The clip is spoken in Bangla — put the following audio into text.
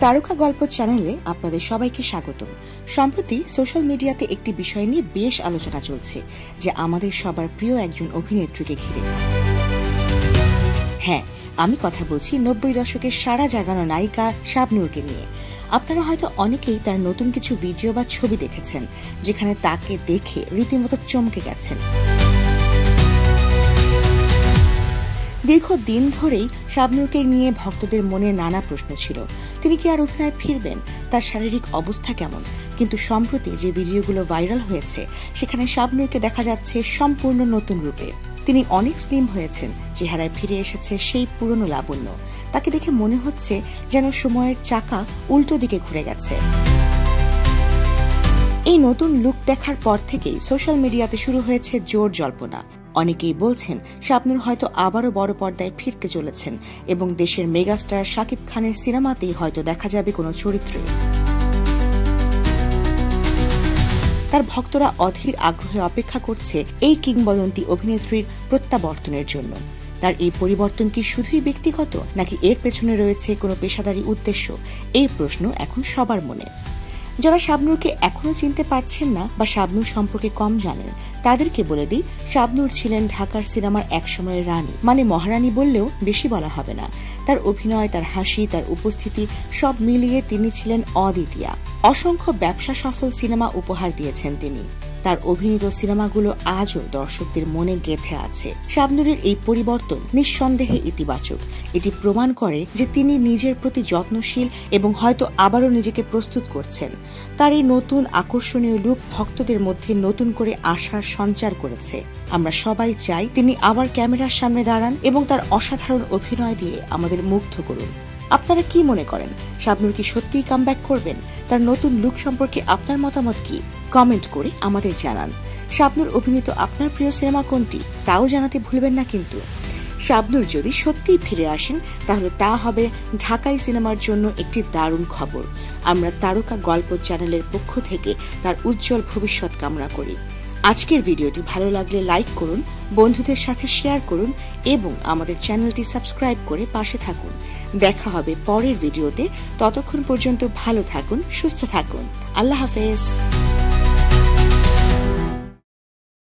তারকা গল্প চ্যানেলে আপনাদের সবাইকে স্বাগতম। সম্প্রতি সোশ্যাল মিডিয়াতে একটি বিষয় নিয়ে বেশ আলোচনা চলছে, যে আমাদের সবার প্রিয় একজন অভিনেত্রীকে ঘিরে। হ্যাঁ, আমি কথা বলছি 90 দশকের সারা জাগানো নায়িকা শাবনূরকে নিয়ে। আপনারা হয়তো অনেকেই তার নতুন কিছু ভিডিও বা ছবি দেখেছেন, যেখানে তাকে দেখে রীতিমতো চমকে গেছেন। দীর্ঘদিন ধরেই শাবনূরকে নিয়ে ভক্তদের মনে নানা প্রশ্ন ছিল। তিনি কি আর অভিনয়ে ফিরবেন? তার শারীরিক অবস্থা কেমন? কিন্তু সম্প্রতি যে ভিডিওগুলো ভাইরাল হয়েছে, সেখানে শাবনূরকে দেখা যাচ্ছে সম্পূর্ণ নতুন রূপে। তিনি অনেক স্লিম হয়েছেন, চেহারায় ফিরে এসেছে সেই পুরনো লাবণ্য। তাকে দেখে মনে হচ্ছে যেন সময়ের চাকা উল্টো দিকে ঘুরে গেছে। এই নতুন লুক দেখার পর থেকেই সোশ্যাল মিডিয়াতে শুরু হয়েছে জোর জল্পনা। অনেকেই বলছেন শাবনূর হয়তো আবারও বড় পর্দায় ফিরতে চলেছেন এবং দেশের মেগাস্টার শাকিব খানের সিনেমাতেই হয়তো দেখা যাবে কোনো চরিত্রে। তার ভক্তরা অধীর আগ্রহে অপেক্ষা করছে এই কিংবদন্তি অভিনেত্রীর প্রত্যাবর্তনের জন্য। তার এই পরিবর্তন কি শুধুই ব্যক্তিগত, নাকি এর পেছনে রয়েছে কোনো পেশাদারী উদ্দেশ্য? এই প্রশ্ন এখন সবার মনে। যারা শাবনূরকে এখনো চিনতে পারছেন না বা শাবনূর সম্পর্কে কম জানেন, তাদেরকে বলে দিই, শাবনূর ছিলেন ঢাকার সিনেমার একসময়ের রানী, মানে মহারানী বললেও বেশি বলা হবে না। তার অভিনয়, তার হাসি, তার উপস্থিতি সব মিলিয়ে তিনি ছিলেন অদ্বিতীয়া। অসংখ্য ব্যবসা সফল সিনেমা উপহার দিয়েছেন তিনি। তার অভিনীত সিনেমাগুলো আজও দর্শকদের মনে গেঁথে আছে। শাবনূরের এই পরিবর্তন নিঃসন্দেহে ইতিবাচক। এটি প্রমাণ করে যে তিনি নিজের প্রতি যত্নশীল এবং হয়তো আবারও নিজেকে প্রস্তুত করছেন। তার এই নতুন আকর্ষণীয় লুক ভক্তদের মধ্যে নতুন করে আশার সঞ্চার করেছে। আমরা সবাই চাই তিনি আবার ক্যামেরার সামনে দাঁড়ান এবং তার অসাধারণ অভিনয় দিয়ে আমাদের মুগ্ধ করুন। আপনারা কি মনে করেন, শাবনূর কি সত্যিই কামব্যাক করবেন? তার নতুন লুক সম্পর্কে আপনার মতামত কি? কমেন্ট করে আমাদের জানান। শাবনূর অভিনীত আপনার প্রিয় সিনেমা কোনটি, তাও জানাতে ভুলবেন না কিন্তু। শাবনূর যদি সত্যিই ফিরে আসেন, তাহলে তা হবে ঢাকাই সিনেমার জন্য একটি দারুণ খবর। আমরা তারকা গল্প চ্যানেলের পক্ষ থেকে তার উজ্জ্বল ভবিষ্যৎ কামনা করি। আজকের ভিডিওটি ভালো লাগলে লাইক করুন, বন্ধুদের সাথে শেয়ার করুন এবং আমাদের চ্যানেলটি সাবস্ক্রাইব করে পাশে থাকুন। দেখা হবে পরের ভিডিওতে। ততক্ষণ পর্যন্ত ভালো থাকুন, সুস্থ থাকুন। আল্লাহ হাফেজ।